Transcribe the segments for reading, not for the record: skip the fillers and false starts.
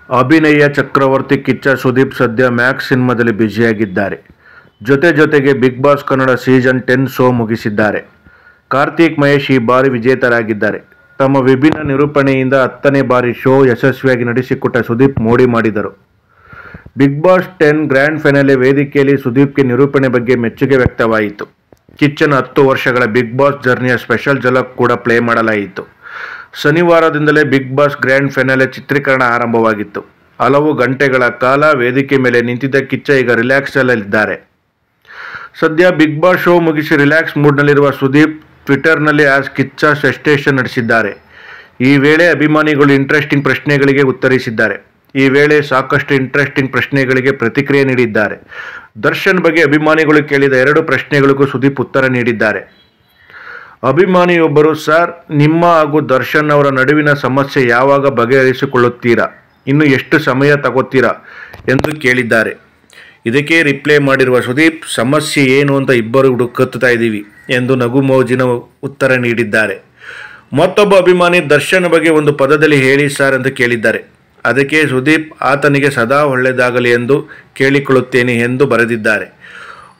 ಅಭಿನಯ ಚಕ್ರವರ್ತಿ ಕಿಚ್ಚ ಸುದೀಪ್ ಸದ್ಯ ಮ್ಯಾಕ್ಸ್ ಸಿನಿಮಾದಲ್ಲಿ ಬ್ಯುಸಿಯಾಗಿದ್ದಾರೆ. ಜೊತೆಗೆ Bigg Boss Kannada season 10 show ಮುಗಿಸಿದ್ದಾರೆ. ಕಾರ್ತಿಕ್ ಮಹೇಶ್ ಈ ಬಾರಿ ವಿಜೇತರಾಗಿದ್ದಾರೆ. ತಮ್ಮ ವಿಭಿನ್ನ ನಿರೂಪಣೆಯಿಂದ 10ನೇ ಬಾರಿ ಶೋ ಯಶಸ್ವಿಯಾಗಿ ನಡೆಸಿಕೊಟ್ಟ ಸುದೀಪ್ ಮೋಡಿ ಮಾಡಿದರು. ಬಿಗ್ ಬಾಸ್ 10 ಗ್ರ್ಯಾಂಡ್ ಫೈನಲ್ ವೇದಿಕೆಯಲ್ಲಿ ಸುದೀಪ್ಗೆ ನಿರೂಪಣೆ ಬಗ್ಗೆ ಮೆಚ್ಚುಗೆ ವ್ಯಕ್ತವಾಯಿತು. ಕಿಚ್ಚನ 10 ವರ್ಷಗಳ ಬಿಗ್ ಬಾಸ್ ಜರ್ನಿಯ ಸ್ಪೆಷಲ್ ಝಲಕ್ ಕೂಡ ಪ್ಲೇ ಮಾಡಲಾಯಿತು. ಶನಿವಾರದಿಂದಲೇ ಬಿಗ್ ಬಾಸ್ ಗ್ರ್ಯಾಂಡ್ ಫೈನಲ್ ಚಿತ್ರೀಕರಣ ಆರಂಭವಾಗಿತ್ತು. ಹಲವು ಗಂಟೆಗಳ ಕಾಲ ವೇದಿಕೆ ಮೇಲೆ ನಿಂತಿದ್ದ ಕಿಚ್ಚ ಈಗ ರಿಲ್ಯಾಕ್ಸ್ ಅಲ್ಲಿದ್ದಾರೆ. ಸದ್ಯ ಬಿಗ್ ಬಾಸ್ ಶೋ ಮುಗಿಸಿ ರಿಲ್ಯಾಕ್ಸ್ ಮೂಡ್ನಲ್ಲಿರುವ ಸುದೀಪ್ ಟ್ವಿಟರ್ನಲ್ಲಿ ಆಸ್ ಕಿಚ್ಚ ಸೆಸ್ಟೇಷನ್ ನಡೆಸಿದ್ದಾರೆ. ಈ ವೇಳೆ ಅಭಿಮಾನಿಗಳು ಇಂಟ್ರೆಸ್ಟಿಂಗ್ ಪ್ರಶ್ನೆಗಳಿಗೆ ಉತ್ತರಿಸಿದ್ದಾರೆ. ಈ ವೇಳೆ ಸಾಕಷ್ಟು ಇಂಟ್ರೆಸ್ಟಿಂಗ್ ಪ್ರಶ್ನೆಗಳಿಗೆ ಪ್ರತಿಕ್ರಿಯೆ ನೀಡಿದ್ದಾರೆ. ದರ್ಶನ್ ಬಗ್ಗೆ ಅಭಿಮಾನಿಗಳು ಕೇಳಿದ 2 ಪ್ರಶ್ನೆಗಳಿಗೂ ಸುದೀಪ್ ಉತ್ತರ ನೀಡಿದ್ದಾರೆ. ಅಭಿಮಾನಿಯೊಬ್ಬರು, ಸರ್, ನಿಮ್ಮ ಹಾಗೂ ದರ್ಶನ್ ಅವರ ನಡುವಿನ ಸಮಸ್ಯೆ ಯಾವಾಗ ಬಗೆಹರಿಸಿಕೊಳ್ಳುತ್ತೀರಾ? ಇನ್ನು ಎಷ್ಟು ಸಮಯ ತಗೋತೀರಾ ಎಂದು ಕೇಳಿದ್ದಾರೆ. ಇದಕ್ಕೆ ರಿಪ್ಲೈ ಮಾಡಿರುವ ಸುದೀಪ್, ಸಮಸ್ಯೆ ಏನು ಅಂತ ಇಬ್ಬರು ಹುಡುಕುತ್ತಾ ಇದ್ದೀವಿ ಎಂದು ನಗುಮೋಜಿನ ಉತ್ತರ ನೀಡಿದ್ದಾರೆ. ಮತ್ತೊಬ್ಬ ಅಭಿಮಾನಿ, ದರ್ಶನ್ ಬಗ್ಗೆ ಒಂದು ಪದದಲ್ಲಿ ಹೇಳಿ ಸರ್ ಎಂದು ಕೇಳಿದ್ದಾರೆ. ಅದಕ್ಕೆ ಸುದೀಪ್, ಆತನಿಗೆ ಸದಾ ಒಳ್ಳೆಯದಾಗಲಿ ಎಂದು ಕೇಳಿಕೊಳ್ಳುತ್ತೇನೆ ಎಂದು ಬರೆದಿದ್ದಾರೆ.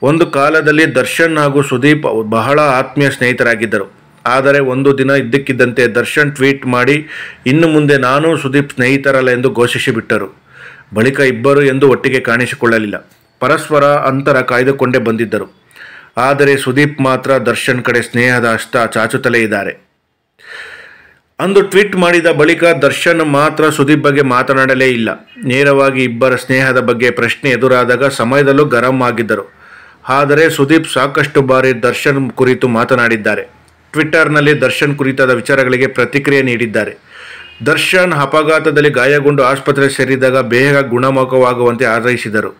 ಒಂದು ಕಾಲದಲ್ಲಿ ದರ್ಶನ್ ಹಾಗೂ ಸುದೀಪ್ ಬಹಳ ಆತ್ಮೀಯ ಸ್ನೇಹಿತರಾಗಿದ್ದರು. ಆದರೆ ಒಂದು ದಿನ ಇದ್ದಕ್ಕಿದ್ದಂತೆ ದರ್ಶನ್ ಟ್ವೀಟ್ ಮಾಡಿ ಇನ್ನು ಮುಂದೆ ನಾನು ಸುದೀಪ್ ಸ್ನೇಹಿತರಲ್ಲ ಎಂದು ಘೋಷಿಸಿಬಿಟ್ಟರು. ಬಳಿಕ ಇಬ್ಬರು ಎಂದು ಒಟ್ಟಿಗೆ ಕಾಣಿಸಿಕೊಳ್ಳಲಿಲ್ಲ. ಪರಸ್ಪರ ಅಂತರ ಕಾಯ್ದುಕೊಂಡೇ ಬಂದಿದ್ದರು. ಆದರೆ ಸುದೀಪ್ ಮಾತ್ರ ದರ್ಶನ್ ಕಡೆ ಸ್ನೇಹದ ಹಸ್ತ ಚಾಚುತ್ತಲೇ ಇದ್ದಾರೆ. ಅಂದು ಟ್ವೀಟ್ ಮಾಡಿದ ಬಳಿಕ ದರ್ಶನ್ ಮಾತ್ರ ಸುದೀಪ್ ಬಗ್ಗೆ ಮಾತನಾಡಲೇ ಇಲ್ಲ. ನೇರವಾಗಿ ಇಬ್ಬರ ಸ್ನೇಹದ ಬಗ್ಗೆ ಪ್ರಶ್ನೆ ಎದುರಾದಾಗ ಸಮಯದಲ್ಲೂ ಗರಂ ಆಗಿದ್ದರು. ಆದರೆ ಸುದೀಪ್ ಸಾಕಷ್ಟು ಬಾರಿ ದರ್ಶನ್ ಕುರಿತು ಮಾತನಾಡಿದ್ದಾರೆ. ಟ್ವಿಟ್ಟರ್ನಲ್ಲಿ ದರ್ಶನ್ ಕುರಿತಾದ ವಿಚಾರಗಳಿಗೆ ಪ್ರತಿಕ್ರಿಯೆ ನೀಡಿದ್ದಾರೆ. ದರ್ಶನ್ ಅಪಘಾತದಲ್ಲಿ ಗಾಯಗೊಂಡು ಆಸ್ಪತ್ರೆ ಸೇರಿದಾಗ ಬೇಗ ಗುಣಮುಖವಾಗುವಂತೆ ಹಾರೈಸಿದರು.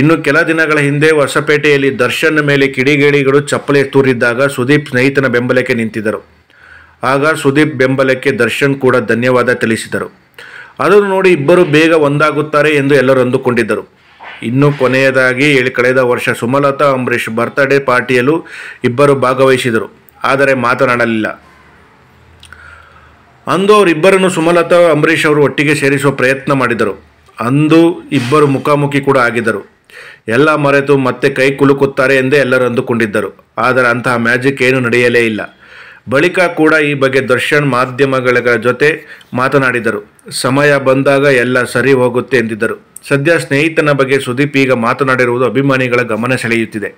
ಇನ್ನು ಕೆಲ ದಿನಗಳ ಹಿಂದೆ ಹೊಸಪೇಟೆಯಲ್ಲಿ ದರ್ಶನ್ ಮೇಲೆ ಕಿಡಿಗೇಡಿಗಳು ಚಪ್ಪಲಿ ತೂರಿದ್ದಾಗ ಸುದೀಪ್ ಸ್ನೇಹಿತನ ಬೆಂಬಲಕ್ಕೆ ನಿಂತಿದ್ದರು. ಆಗ ಸುದೀಪ್ ಬೆಂಬಲಕ್ಕೆ ದರ್ಶನ್ ಕೂಡ ಧನ್ಯವಾದ ತಿಳಿಸಿದರು. ಅದನ್ನು ನೋಡಿ ಇಬ್ಬರು ಬೇಗ ಒಂದಾಗುತ್ತಾರೆ ಎಂದು ಎಲ್ಲರೂ ಅಂದುಕೊಂಡಿದ್ದರು. ಇನ್ನು ಕೊನೆಯದಾಗಿ ಕಳೆದ ವರ್ಷ ಸುಮಲತಾ ಅಂಬರೀಷ್ ಬರ್ತ್ಡೇ ಪಾರ್ಟಿಯಲ್ಲೂ ಇಬ್ಬರು ಭಾಗವಹಿಸಿದರು. ಆದರೆ ಮಾತನಾಡಲಿಲ್ಲ. ಅಂದು ಅವರಿಬ್ಬರನ್ನು ಸುಮಲತಾ ಅಂಬರೀಷ್ ಅವರು ಒಟ್ಟಿಗೆ ಸೇರಿಸುವ ಪ್ರಯತ್ನ ಮಾಡಿದರು. ಅಂದು ಇಬ್ಬರು ಮುಖಾಮುಖಿ ಕೂಡ ಆಗಿದ್ದರು. ಎಲ್ಲ ಮರೆತು ಮತ್ತೆ ಕೈ ಕುಲುಕುತ್ತಾರೆ ಎಂದೇ ಎಲ್ಲರೂ ಅಂದುಕೊಂಡಿದ್ದರು. ಆದರೆ ಅಂತಹ ಮ್ಯಾಜಿಕ್ ಏನೂ ನಡೆಯಲೇ ಇಲ್ಲ. ಬಳಿಕ ಕೂಡ ಈ ಬಗ್ಗೆ ದರ್ಶನ್ ಮಾಧ್ಯಮಗಳ ಜೊತೆ ಮಾತನಾಡಿದರು. ಸಮಯ ಬಂದಾಗ ಎಲ್ಲ ಸರಿ ಹೋಗುತ್ತೆ ಎಂದಿದ್ದರು. ಸದ್ಯ ಸ್ನೇಹಿತನ ಬಗ್ಗೆ ಸುದೀಪ್ ಈಗ ಮಾತನಾಡಿರುವುದು ಅಭಿಮಾನಿಗಳ ಗಮನ ಸೆಳೆಯುತ್ತಿದೆ.